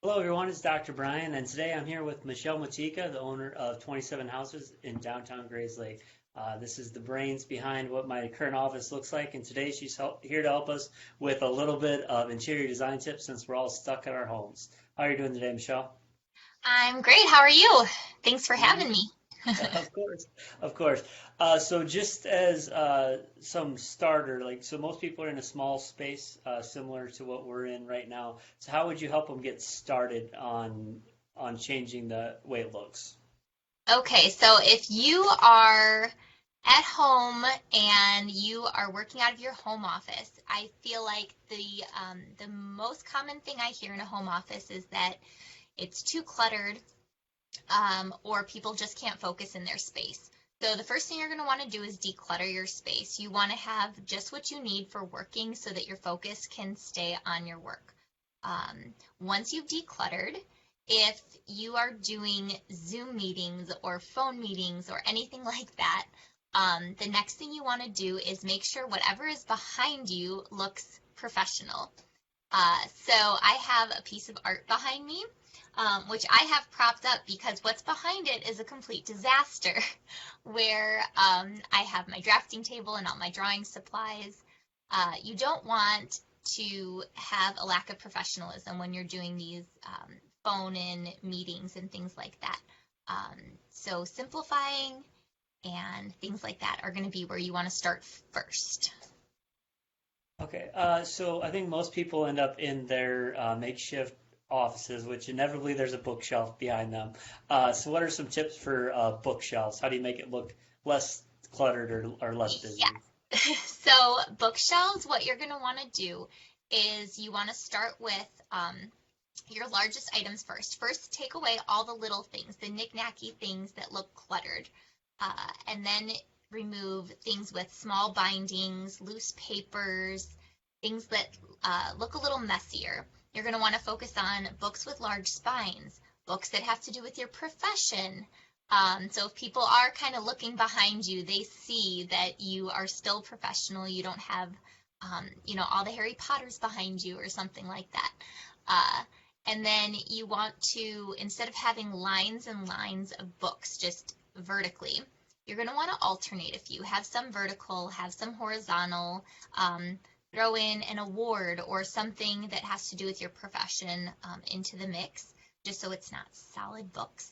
Hello, everyone. It's Dr. Brian, and today I'm here with Michelle Motyka, the owner of 27 Houses in downtown Grayslake. This is the brains behind what my current office looks like, and today she's here to help us with a little bit of interior design tips since we're all stuck in our homes. How are you doing today, Michelle? I'm great. How are you? Thanks for having me. Of course, of course. So just as some starter, so most people are in a small space, similar to what we're in right now. So how would you help them get started on changing the way it looks? Okay, so if you are at home and you are working out of your home office, I feel like the most common thing I hear in a home office is that it's too cluttered, or people just can't focus in their space. So the first thing you're going to want to do is declutter your space. You want to have just what you need for working so that your focus can stay on your work. Once you've decluttered, if you are doing Zoom meetings or phone meetings or anything like that, the next thing you want to do is make sure whatever is behind you looks professional. So I have a piece of art behind me, which I have propped up because what's behind it is a complete disaster, where I have my drafting table and all my drawing supplies. You don't want to have a lack of professionalism when you're doing these phone-in meetings and things like that. So simplifying and things like that are going to be where you want to start first. Okay, so I think most people end up in their makeshift offices, which inevitably there's a bookshelf behind them. So what are some tips for bookshelves? How do you make it look less cluttered or less busy? Yeah. So bookshelves, what you're going to want to do is you want to start with your largest items first. First, take away all the little things, the knick-knacky things that look cluttered, and then remove things with small bindings, loose papers, things that look a little messier. You're going to want to focus on books with large spines, books that have to do with your profession. So if people are kind of looking behind you, they see that you are still professional. You don't have, all the Harry Potters behind you or something like that. And then you want to, instead of having lines and lines of books just vertically, you're going to want to alternate a few. Have some vertical, have some horizontal, throw in an award or something that has to do with your profession into the mix, just so it's not solid books.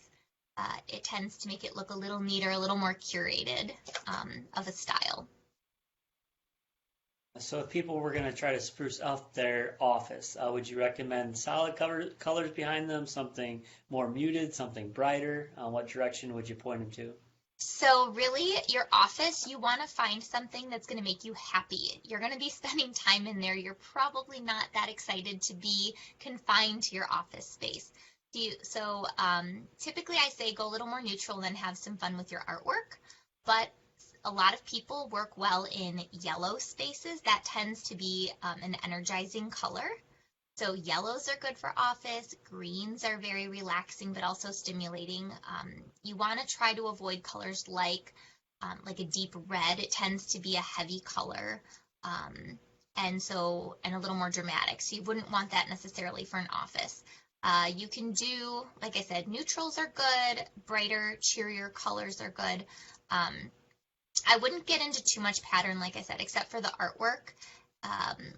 It tends to make it look a little neater, a little more curated of a style. So if people were going to try to spruce up their office, would you recommend solid colors behind them, something more muted, something brighter? What direction would you point them to? So really, your office, you want to find something that's going to make you happy. You're going to be spending time in there. You're probably not that excited to be confined to your office space. So typically I say go a little more neutral and have some fun with your artwork, but a lot of people work well in yellow spaces. That tends to be an energizing color. So yellows are good for office, greens are very relaxing but also stimulating. You want to try to avoid colors like a deep red. It tends to be a heavy color, and a little more dramatic. So you wouldn't want that necessarily for an office. You can do, like I said, neutrals are good, brighter, cheerier colors are good. I wouldn't get into too much pattern, like I said, except for the artwork,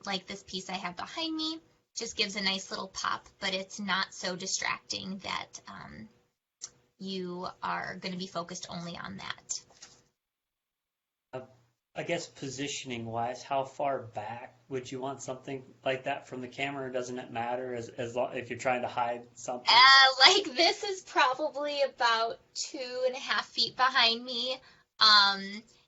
like this piece I have behind me. Just gives a nice little pop, but it's not so distracting that you are going to be focused only on that. Uh, I guess positioning wise, how far back would you want something like that from the camera? Or doesn't it matter as long if you're trying to hide something? Like this is probably about 2.5 feet behind me.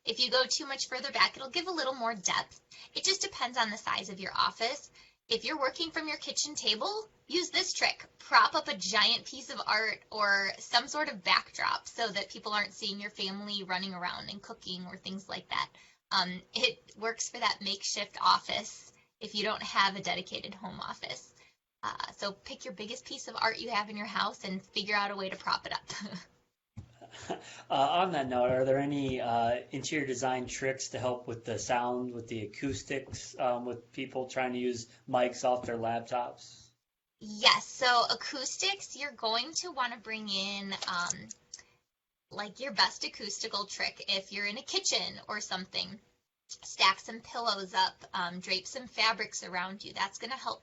If you go too much further back, it'll give a little more depth. It just depends on the size of your office. If you're working from your kitchen table, use this trick. Prop up a giant piece of art or some sort of backdrop so that people aren't seeing your family running around and cooking or things like that. It works for that makeshift office if you don't have a dedicated home office. So pick your biggest piece of art you have in your house and figure out a way to prop it up. On that note, are there any interior design tricks to help with the sound, with the acoustics, with people trying to use mics off their laptops? Yes, so acoustics, you're going to want to bring in like your best acoustical trick if you're in a kitchen or something. Stack some pillows up, drape some fabrics around you. That's going to help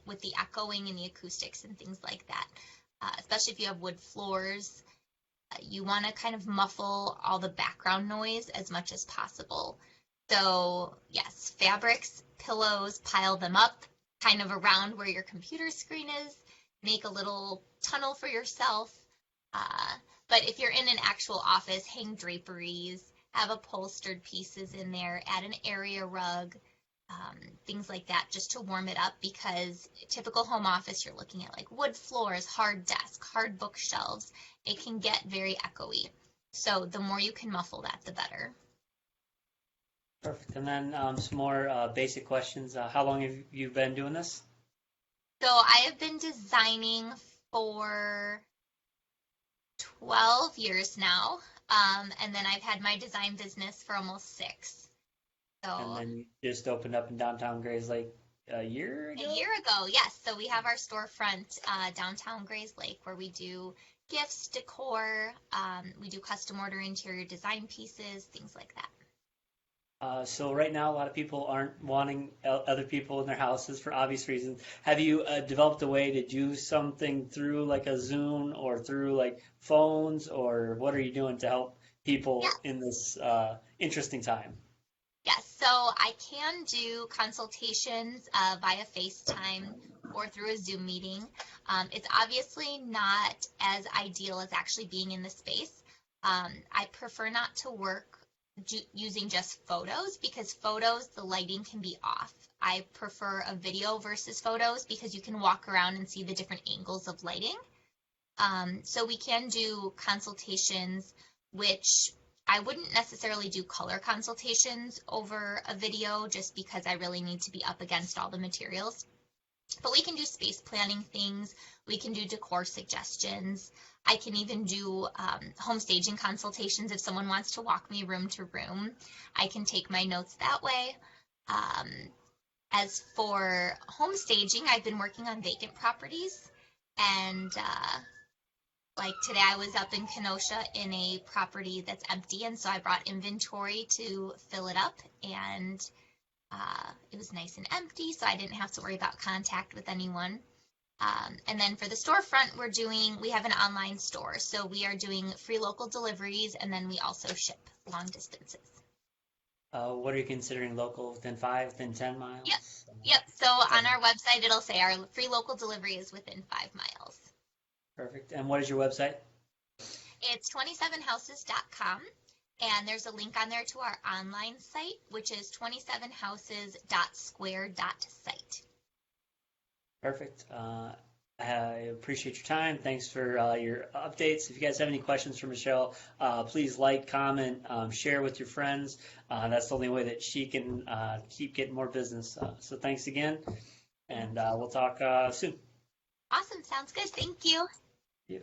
with the echoing and the acoustics and things like that. Especially if you have wood floors, you want to kind of muffle all the background noise as much as possible. So yes, fabrics, pillows, pile them up kind of around where your computer screen is. Make a little tunnel for yourself. Uh, but if you're in an actual office, hang draperies, have upholstered pieces in there, add an area rug, things like that just to warm it up because typical home office, you're looking at like wood floors, hard desk, hard bookshelves. It can get very echoey. So the more you can muffle that, the better. Perfect. And then some more basic questions. How long have you been doing this? So I have been designing for 12 years now. And then I've had my design business for almost 6. And So then you just opened up in downtown Grayslake a year a ago? year ago, yes. So we have our storefront downtown Grayslake where we do gifts, decor, we do custom order interior design pieces, things like that. So right now, a lot of people aren't wanting other people in their houses for obvious reasons. Have you developed a way to do something through like a Zoom or through like phones, or what are you doing to help Yeah, people in this interesting time? yes. So I can do consultations via FaceTime or through a Zoom meeting. It's obviously not as ideal as actually being in the space. I prefer not to work using just photos because photos, the lighting can be off. I prefer a video versus photos because you can walk around and see the different angles of lighting. So we can do consultations, which I wouldn't necessarily do color consultations over a video just because I really need to be up against all the materials. But we can do space planning things. We can do decor suggestions. I can even do home staging consultations if someone wants to walk me room to room. I can take my notes that way. Um, as for home staging, I've been working on vacant properties. And like today, I was up in Kenosha in a property that's empty. And so I brought inventory to fill it up. And it was nice and empty, so I didn't have to worry about contact with anyone. And then for the storefront, we have an online store. So we are doing free local deliveries, and then we also ship long distances. What are you considering local? Within 5, within 10 Yep. miles? Yep. So on 10. our website, it'll say our free local delivery is within 5 miles. Perfect. And what is your website? It's 27houses.com. And there's a link on there to our online site, which is 27houses.square.site. Perfect. I appreciate your time. Thanks for your updates. If you guys have any questions for Michelle, please like, comment, share with your friends. That's the only way that she can keep getting more business. So thanks again, and we'll talk soon. Awesome. Sounds good. Thank you. Yeah.